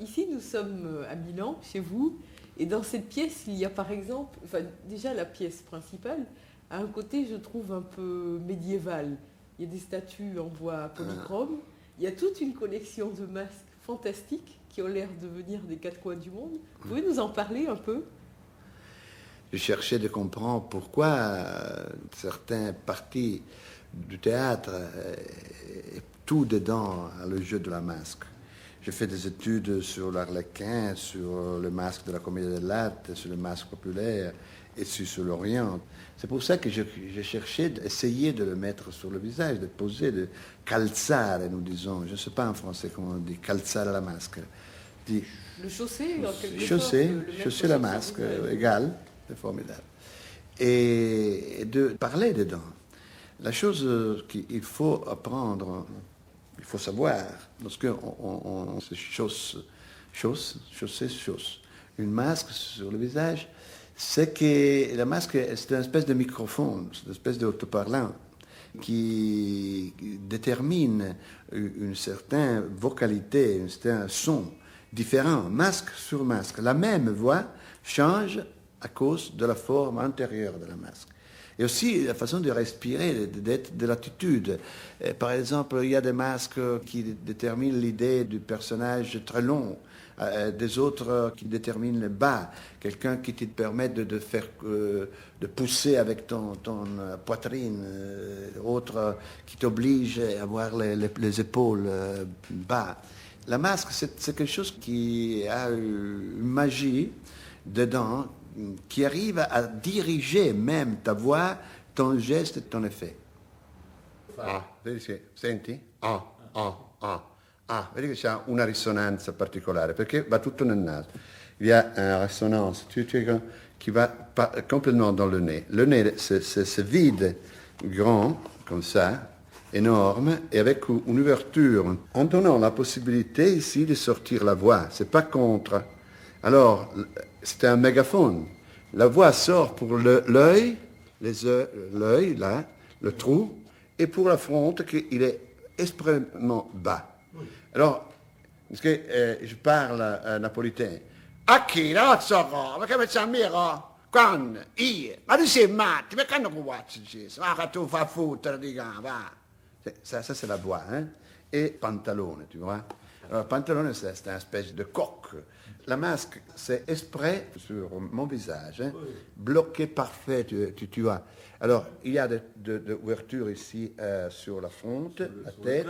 Ici, nous sommes à Milan, chez vous, et dans cette pièce, il y a par exemple, enfin déjà la pièce principale, a un côté, je trouve, un peu médiéval. Il y a des statues en bois polychrome, il y a toute une collection de masques fantastiques qui ont l'air de venir des quatre coins du monde. Vous pouvez nous en parler un peu? Je cherchais de comprendre pourquoi certaines parties du théâtre, tout dedans, a le jeu de la masque. J'ai fait des études sur l'arlequin, sur le masque de la comédie dell'arte, sur le masque populaire et sur l'Orient. C'est pour ça que j'ai cherché d'essayer de le mettre sur le visage, de poser, de calzare, nous disons. Je ne sais pas en français comment on dit, calzare la masque. Le chausser, en quelque chausser, sorte. chausser la masque, égal, c'est formidable. Et de parler dedans. La chose qu'il faut apprendre, il faut savoir, parce qu'on se chausser, une masque sur le visage, c'est que la masque, c'est une espèce de microphone, c'est une espèce d'autoparlant qui détermine une certaine vocalité, un certain son différent, masque sur masque. La même voix change à cause de la forme antérieure de la masque. Et aussi la façon de respirer, de l'attitude. Par exemple, il y a des masques qui déterminent l'idée du personnage très long, des autres qui déterminent le bas, quelqu'un qui te permet de faire, de pousser avec ton poitrine, autre qui t'oblige à avoir les épaules bas. La masque, c'est quelque chose qui a une magie dedans, qui arrive à diriger même ta voix, ton geste et ton effet. Vedi che, senti? Vedi che c'ha una risonanza particolare, perché va tutto nel naso. Il y a une résonance qui va complètement dans le nez. Le nez, c'est vide, grand, comme ça, énorme, et avec une ouverture, en donnant la possibilité ici de sortir la voix. C'est pas contre. Alors, c'est un mégaphone. La voix sort pour l'œil, l'œil, là, le trou, et pour la fronte, il est extrêmement bas. Alors, parce que je parle napolitain. A chi, la so, ma che mi sa mira? Quando? Io? Ma tu sei matto, ma quando vuoi ci ma che tu fai foutre, dica, va. Ça, c'est la voix, hein? Et pantalone, tu vois. Alors, le pantalone, c'est une espèce de coque. La masque, c'est exprès sur mon visage, hein, bloqué parfait, tu vois. Alors, il y a de ouvertures ici sur la fronte, la tête,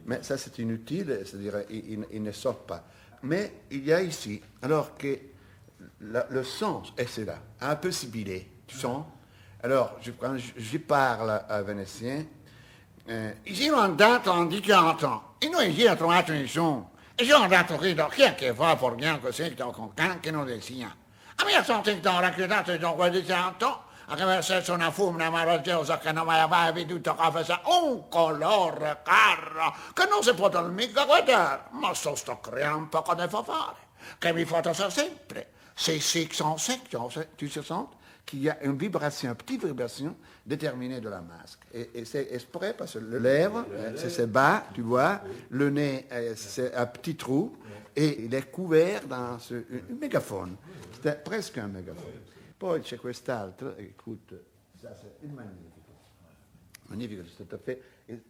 mais ça c'est inutile, c'est-à-dire il ne sort pas. Mais il y a ici, alors que le sens, et c'est là, un peu sibilé, tu sens. Alors, quand je parle à Vénitien, ici on andato indicato, e noi ici abbiamo trovato nessuno. E io ho andato qui, chi è che fa fuori così, con che non le sia? A me sono sentito racchiudato di quelli santo, a che verso una fumina meravigliosa che non mi aveva veduto confessare, un colore caro, che non si può mica guardare, ma sto creando che ne fa fare, che mi fa sempre, c'est 605, tu sens qu'il y a une vibration, une petite vibration déterminée de la masque. Et c'est exprès parce que le lèvre, c'est bas, tu vois, le nez, c'est un petit trou, et il est couvert dans un mégaphone. C'est presque un mégaphone. Poi c'è quest'altro, écoute, ça c'est magnifique. Magnifique, c'est tout à fait.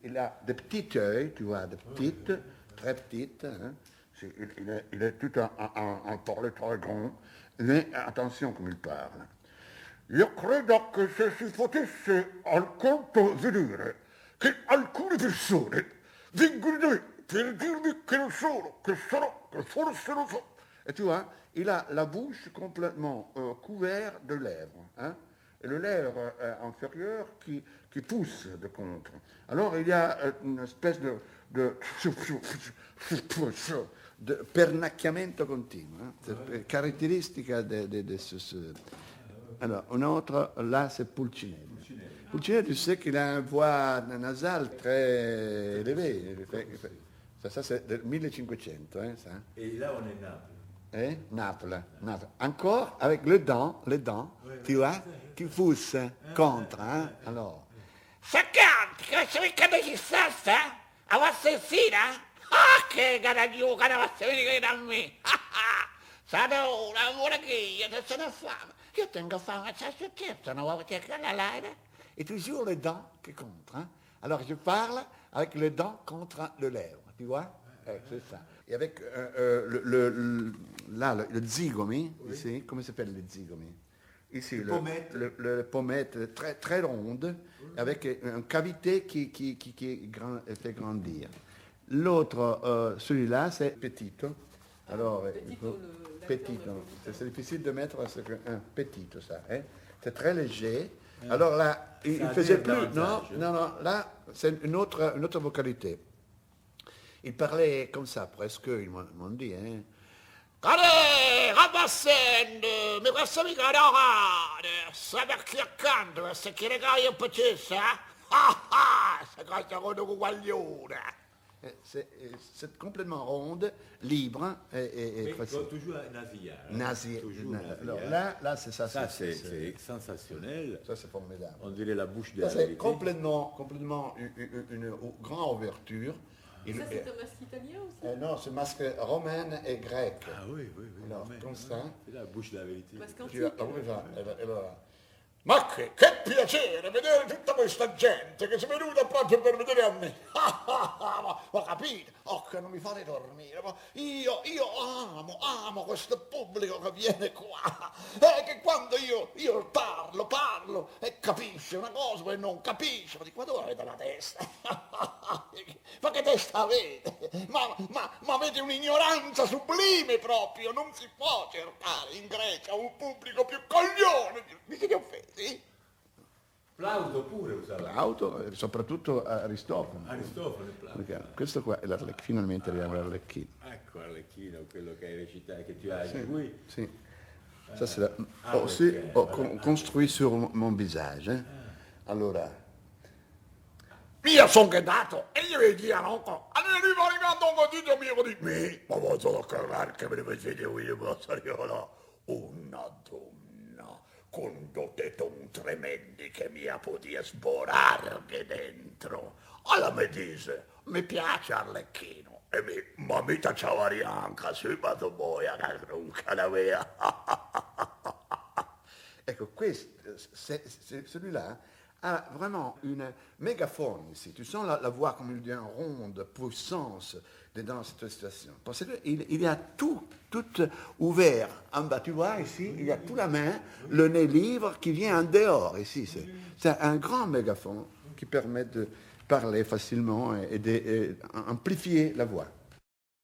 Il a des petits yeux, tu vois, des petites, très petites. Hein. Il est tout en parler très grand. Mais attention comme il parle. Io credo che se si potesse al conto vedere che alcune persone vengono da me per dirmi che non sono, che sarò, che forse non so. Et tu vois, il a la bouche complètement couverte de lèvres. Hein, et le lèvre inférieur qui pousse de contre. Alors il y a une espèce de pernacchiamento continuo. Hein, c'est caractéristique de ce. Alors, un autre, là, c'est Pulcinella. Pulcinella, tu sais qu'il a une voix nasale très élevée. Ça c'est del 1500, hein, ça. Et là, on est Naples. Naples. Encore avec les dents, tu vois, qui poussent contre, hein, alors. Saccanti, che ci ricade chissà, a vostra sera, Ah, che caraglio, che non si venire da me. Sadona, amore che io te se ne fame. Io tengo fame, ça se tire, ça ne va pas dire la l'air. Et toujours les dents qui contre. Hein? Alors je parle avec les dents contre le lèvre, tu vois? C'est ça. Et avec le zigomi, Oui. ici, comment s'appelle le zigomi? Ici, Le pommette très, très ronde, avec une cavité qui fait grandir. L'autre, celui-là, c'est petito. Alors, il faut, petito. C'est difficile de mettre un petito, ça. Hein? C'est très léger. Alors là, il ne faisait plus. Non, là, c'est une autre vocalité. Il parlait comme ça, presque, ils m'ont dit. Hein. Care, abbassendo, mi questo mica da rare, sai perché accanto, se chi regali un pezzo, se cosa con un guaglione. C'est complètement ronde, libre et facile. Toujours un nasillard. Alors là c'est ça. Ça, c'est sensationnel. Ça, c'est formidable. On dirait la bouche de la Ça, c'est vérité. complètement une grande ouverture. Ça, c'est un masque italien aussi? Non, c'est masque romain et grec. Ah oui. Alors, mais, comme ça. C'est la bouche de la vérité. Masque antique. Ma che piacere vedere tutta questa gente che si è venuta proprio per vedere a me. Ma capite? Oh, che non mi fate dormire. Ma io amo questo pubblico che viene qua. Che quando io parlo e capisce una cosa e non capisce. Ma di qua dove avete la testa? Ma che testa avete? Ma avete un'ignoranza sublime proprio. Non si può cercare in Grecia un pubblico più coglione. Vi siete offesi? Plauto pure usava. Plauto, soprattutto Aristofane. Aristofane, Plauto. Perché questo qua è l'Arlecchino, finalmente arriviamo all'Arlecchino. Ecco Arlecchino, quello che hai recitato, che tu hai qui. Si. Ça, c'est aussi construit sur mon visage. Hein. Allora. Io sono quedato e io vi dico, arriva arrivato un codito mio di me, ma posso accordare che me ne vedete io, ma sariola, una donna con dote ton tremendi che mi ha potuto sborare anche dentro. Allora mi dice, mi piace Arlecchino, ma mi tacciava rianca, sui bato boia, che nunca la mia. Ecco, celui-là a vraiment une mégaphone ici. Tu sens la voix comme il dit, ronde, puissance dans cette situation. Parce qu'il y a tout ouvert en bas. Tu vois ici, il y a toute la main, le nez libre qui vient en dehors ici. C'est un grand mégaphone qui permet de parler facilement et d'amplifier la voix.